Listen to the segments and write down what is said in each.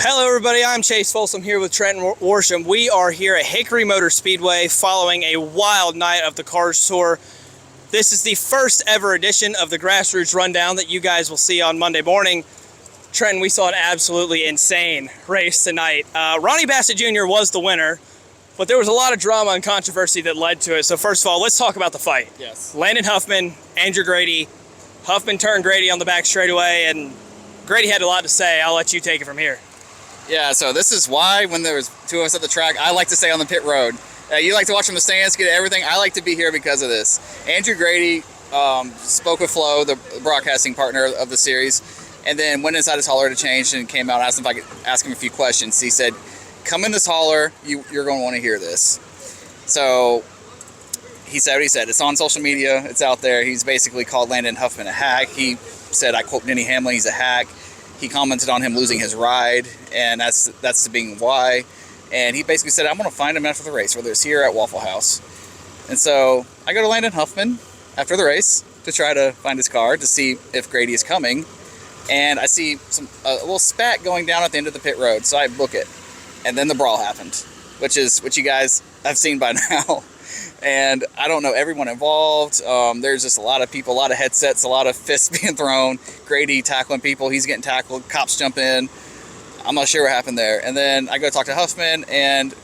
Hello everybody, I'm Chase Folsom here with Trenton, Worsham. We are here at Hickory Motor Speedway following a wild night of the Cars Tour. This is the first ever edition of the Grassroots Rundown that you guys will see on Monday morning. Trenton, we saw an absolutely insane race tonight. Ronnie Bassett Jr. was the winner, but there was a lot of drama and controversy that led to it. So first of all, let's talk about the fight. Yes. Landon Huffman, Andrew Grady. Huffman turned Grady on the back straightaway, and Grady had a lot to say. I'll let you take it from here. Yeah, so this is why when there was two of us at the track, I like to stay on the pit road. You like to watch from the stands, get everything. I like to be here because of this. Andrew Grady spoke with Flo, the broadcasting partner of the series, and then went inside his hauler to change and came out and asked him if I could ask him a few questions. He said, come in this hauler, you're going to want to hear this. So he said what he said. It's on social media. It's out there. He's basically called Landon Huffman a hack. He said, I quote Denny Hamlin, he's a hack. He commented on him losing his ride, and that's the being why. And he basically said, I'm going to find him after the race, whether it's here at Waffle House. And so I go to Landon Huffman after the race to try to find his car to see if Grady is coming. And I see a little spat going down at the end of the pit road, so I book it. And then the brawl happened, which you guys have seen by now. And I don't know everyone involved. There's just a lot of people, a lot of headsets, a lot of fists being thrown. Grady tackling people. He's getting tackled. Cops jump in. I'm not sure what happened there. And then I go talk to Huffman, and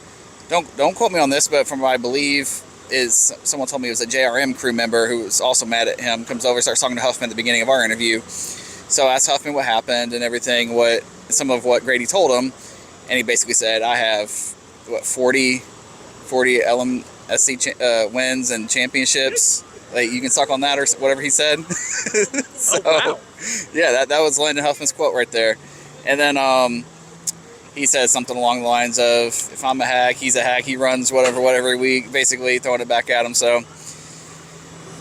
don't quote me on this, but from what I believe is someone told me it was a JRM crew member who was also mad at him, comes over, starts talking to Huffman at the beginning of our interview. So I asked Huffman what happened and everything, some of what Grady told him, and he basically said, I have 40 LMSC wins and championships. Like, you can suck on that or whatever he said. So, oh, wow. Yeah, that was Landon Huffman's quote right there. And then he said something along the lines of, if I'm a hack, he's a hack. He runs whatever week, basically throwing it back at him. So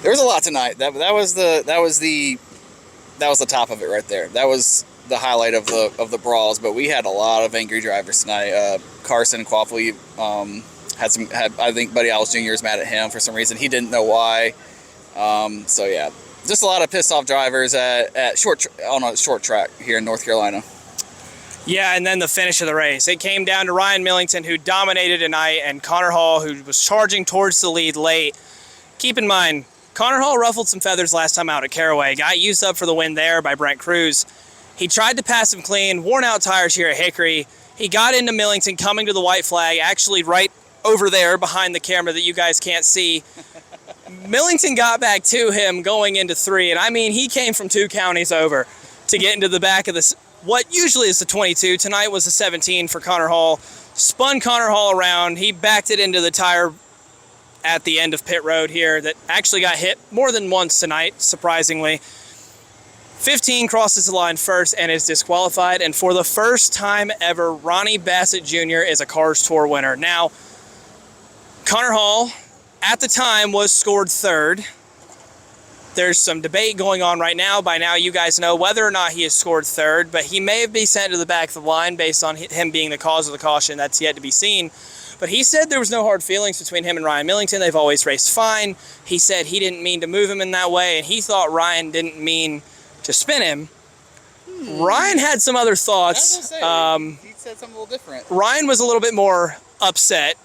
there was a lot tonight. That was the top of it right there. That was the highlight of the brawls. But we had a lot of angry drivers tonight. Carson Quaffley I think Buddy Allis Jr. is mad at him for some reason. He didn't know why. So yeah, just a lot of pissed off drivers on a short track here in North Carolina. Yeah, and then the finish of the race. It came down to Ryan Millington, who dominated tonight, and Connor Hall, who was charging towards the lead late. Keep in mind, Connor Hall ruffled some feathers last time out at Caraway. Got used up for the win there by Brent Cruz. He tried to pass him clean, worn out tires here at Hickory. He got into Millington coming to the white flag, actually right over there behind the camera that you guys can't see. Millington got back to him going into 3, and I mean, he came from 2 counties over to get into the back of this. What usually is the 22, tonight was the 17 for Connor Hall. Spun Connor Hall around. He backed it into the tire at the end of pit road here that actually got hit more than once tonight, surprisingly. 15 crosses the line first and is disqualified. And for the first time ever, Ronnie Bassett Jr. is a Cars Tour winner. Now, Connor Hall, at the time, was scored 3rd. There's some debate going on right now. By now, you guys know whether or not he has scored 3rd, but he may be sent to the back of the line based on him being the cause of the caution. That's yet to be seen. But he said there was no hard feelings between him and Ryan Millington. They've always raced fine. He said he didn't mean to move him in that way, and he thought Ryan didn't mean to spin him. Ryan had some other thoughts. He said something a little different. Ryan was a little bit more upset.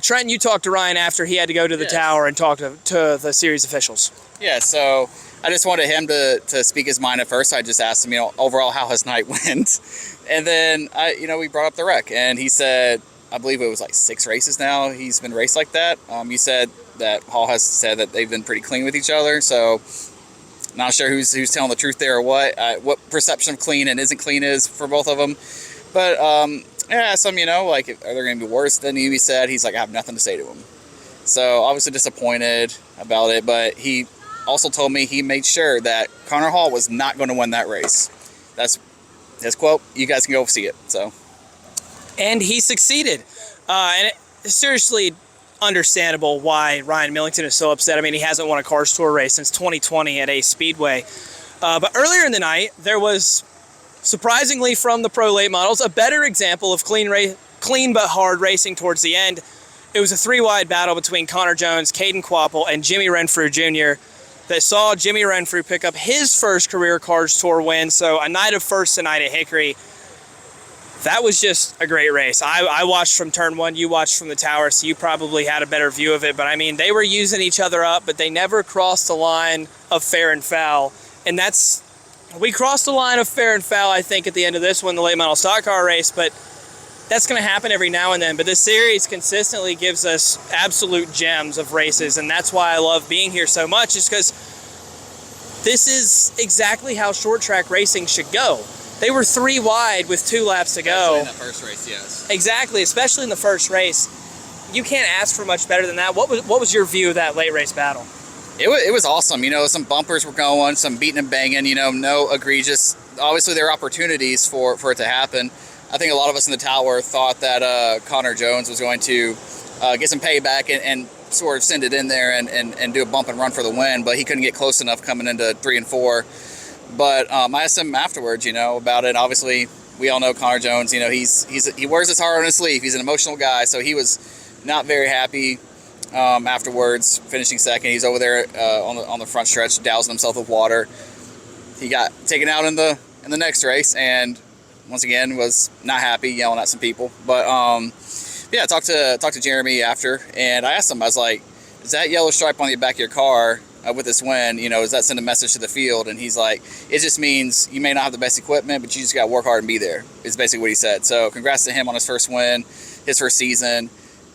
Trenton, you talked to Ryan after he had to go to the tower and talk to the series officials. Yeah, so I just wanted him to speak his mind at first. I just asked him, overall how his night went. And then, we brought up the wreck. And he said, I believe it was like 6 races now he's been raced like that. You said that Hall has said that they've been pretty clean with each other. So not sure who's telling the truth there or what perception of clean and isn't clean is for both of them. But yeah, some, are they going to be worse than he said? He's like, I have nothing to say to him. So obviously disappointed about it, but he also told me he made sure that Connor Hall was not going to win that race. That's his quote. You guys can go see it. So, and he succeeded. And it's seriously understandable why Ryan Millington is so upset. I mean, he hasn't won a Cars Tour race since 2020 at Ace Speedway. But earlier in the night, there was, surprisingly from the Pro Late Models, a better example of clean but hard racing towards the end. It was a 3-wide battle between Connor Jones, Caden Quapple, and Jimmy Renfrew Jr. that saw Jimmy Renfrew pick up his first career Cars Tour win. So a night of firsts tonight at Hickory. That was just a great race. I watched from turn 1, you watched from the tower, so you probably had a better view of it. But I mean, they were using each other up, but they never crossed the line of fair and foul. And we crossed the line of fair and foul, I think, at the end of this one, the late model stock car race, but that's going to happen every now and then. But this series consistently gives us absolute gems of races, and that's why I love being here so much, is because this is exactly how short track racing should go. They were 3 wide with 2 laps to go. Especially in that first race, yes. Exactly, especially in the first race. You can't ask for much better than that. What was your view of that late race battle? It was awesome. You know, some bumpers were going, some beating and banging, you know, no egregious. Obviously, there were opportunities for it to happen. I think a lot of us in the tower thought that Connor Jones was going to get some payback and sort of send it in there and do a bump and run for the win, but he couldn't get close enough coming into 3 and 4. But I asked him afterwards, you know, about it. Obviously, we all know Connor Jones. You know, he wears his heart on his sleeve. He's an emotional guy, so he was not very happy afterwards, finishing second. He's over there on the front stretch, dousing himself with water. He got taken out in the next race, and once again was not happy, yelling at some people. But yeah, I talked to Jeremy after, and I asked him. I was like, "Is that yellow stripe on the back of your car with this win? You know, does that send a message to the field?" And he's like, "It just means you may not have the best equipment, but you just got to work hard and be there." Is basically what he said. So congrats to him on his first win, his first season.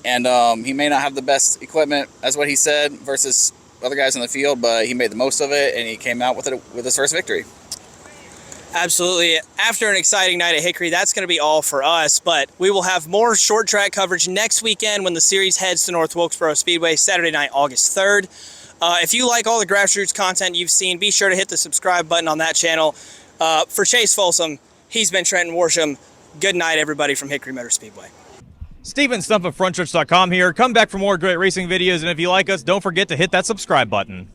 And he may not have the best equipment, as what he said, versus other guys in the field, but he made the most of it, and he came out with his first victory. Absolutely. After an exciting night at Hickory, that's going to be all for us, but we will have more short track coverage next weekend when the series heads to North Wilkesboro Speedway, Saturday night, August 3rd. If you like all the Grassroots content you've seen, be sure to hit the subscribe button on that channel. For Chase Folsom, he's been Trenton Worsham. Good night, everybody, from Hickory Motor Speedway. Steven Stump of Frontstretch.com here. Come back for more great racing videos, and if you like us, don't forget to hit that subscribe button.